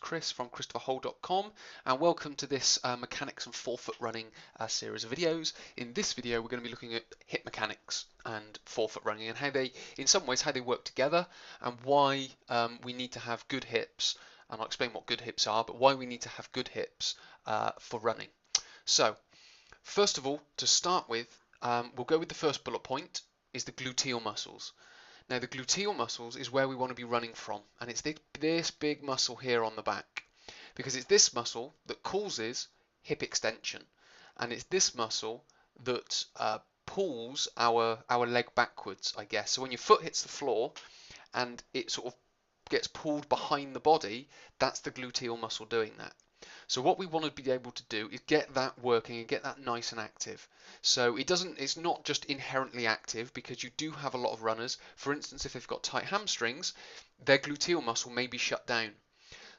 Chris from ChristopherHole.com, and welcome to this mechanics and forefoot running series of videos. In this video we're going to be looking at hip mechanics and forefoot running and how they, in some ways, how they work together and why we need to have good hips, and I'll explain what good hips are, but why we need to have good hips for running. So first of all, to start with, we'll go with the first bullet point, is the gluteal muscles. Now the gluteal muscles is where we want to be running from, and it's this big muscle here on the back, because it's this muscle that causes hip extension, and it's this muscle that pulls our leg backwards, I guess. So when your foot hits the floor and it sort of gets pulled behind the body, that's the gluteal muscle doing that. So what we want to be able to do is get that working and get that nice and active. So it's not just inherently active, because you do have a lot of runners, for instance, if they've got tight hamstrings, their gluteal muscle may be shut down.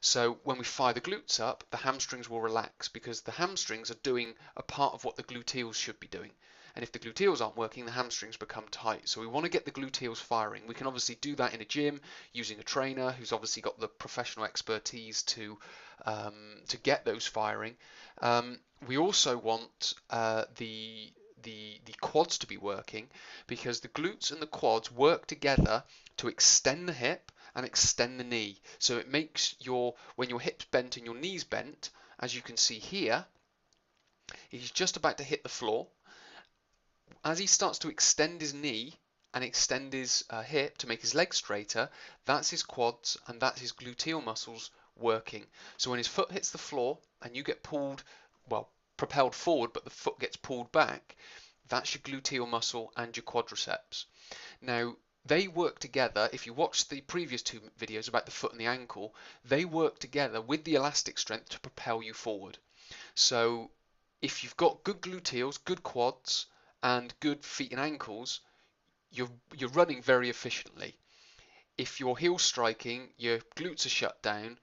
So when we fire the glutes up, the hamstrings will relax, because the hamstrings are doing a part of what the gluteals should be doing. And if the gluteals aren't working, the hamstrings become tight. So we want to get the gluteals firing. We can obviously do that in a gym using a trainer who's obviously got the professional expertise to get those firing. We also want the quads to be working, because the glutes and the quads work together to extend the hip and extend the knee. So it makes when your hips bent and your knees bent, as you can see here, he's just about to hit the floor. As he starts to extend his knee and extend his hip to make his leg straighter, that's his quads and that's his gluteal muscles working. So when his foot hits the floor and you get pulled, well, propelled forward, but the foot gets pulled back, that's your gluteal muscle and your quadriceps. Now, they work together. If you watch the previous two videos about the foot and the ankle, they work together with the elastic strength to propel you forward. So if you've got good gluteals, good quads, and good feet and ankles, you're running very efficiently. If you're heel striking, your glutes are shut down,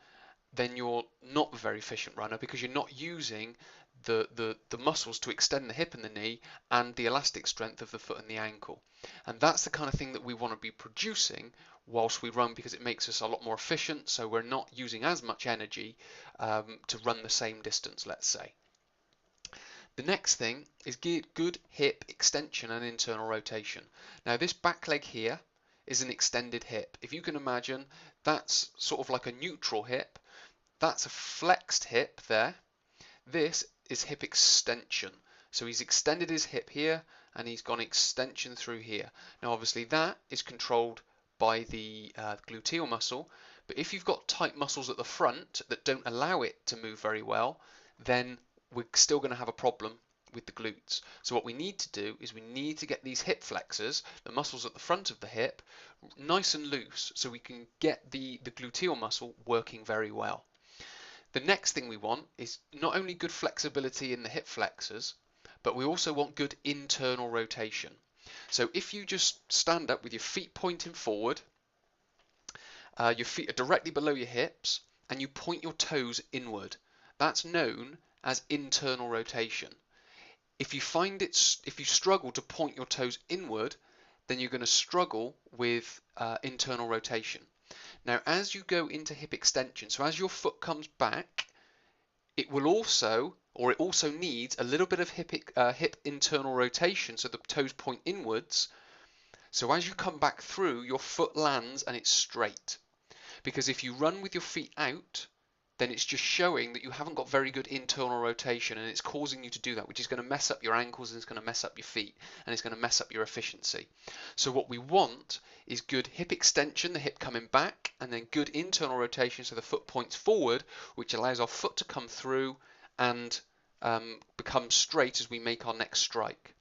then you're not a very efficient runner, because you're not using the muscles to extend the hip and the knee and the elastic strength of the foot and the ankle. And that's the kind of thing that we want to be producing whilst we run, because it makes us a lot more efficient, so we're not using as much energy to run the same distance, let's say. The next thing is good hip extension and internal rotation. Now this back leg here is an extended hip. If you can imagine, that's sort of like a neutral hip. That's a flexed hip there. This is hip extension. So he's extended his hip here and he's gone extension through here. Now obviously that is controlled by the gluteal muscle, but if you've got tight muscles at the front that don't allow it to move very well, then we're still going to have a problem with the glutes. So what we need to do is we need to get these hip flexors, the muscles at the front of the hip, nice and loose, so we can get the gluteal muscle working very well. The next thing we want is not only good flexibility in the hip flexors, but we also want good internal rotation. So if you just stand up with your feet pointing forward, your feet are directly below your hips, and you point your toes inward, that's known as internal rotation. If you struggle to point your toes inward, then you're going to struggle with internal rotation. Now, as you go into hip extension, so as your foot comes back, it also needs a little bit of hip internal rotation, so the toes point inwards. So as you come back through, your foot lands and it's straight. Because if you run with your feet out, then it's just showing that you haven't got very good internal rotation, and it's causing you to do that, which is going to mess up your ankles and it's going to mess up your feet and it's going to mess up your efficiency. So what we want is good hip extension, the hip coming back, and then good internal rotation, so the foot points forward, which allows our foot to come through and become straight as we make our next strike.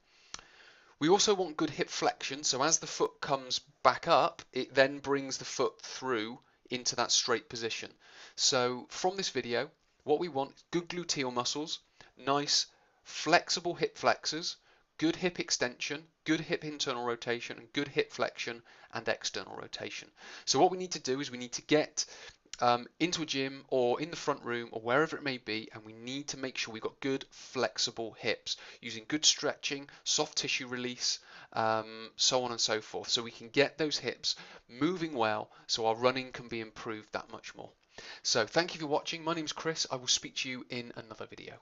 We also want good hip flexion, so as the foot comes back up, it then brings the foot through into that straight position. So from this video, what we want is good gluteal muscles, nice flexible hip flexors, good hip extension, good hip internal rotation, and good hip flexion and external rotation. So what we need to do is we need to get into a gym or in the front room or wherever it may be, and we need to make sure we've got good flexible hips using good stretching, soft tissue release, so on and so forth, so we can get those hips moving well, so our running can be improved that much more. So thank you for watching. My name's Chris. I will speak to you in another video.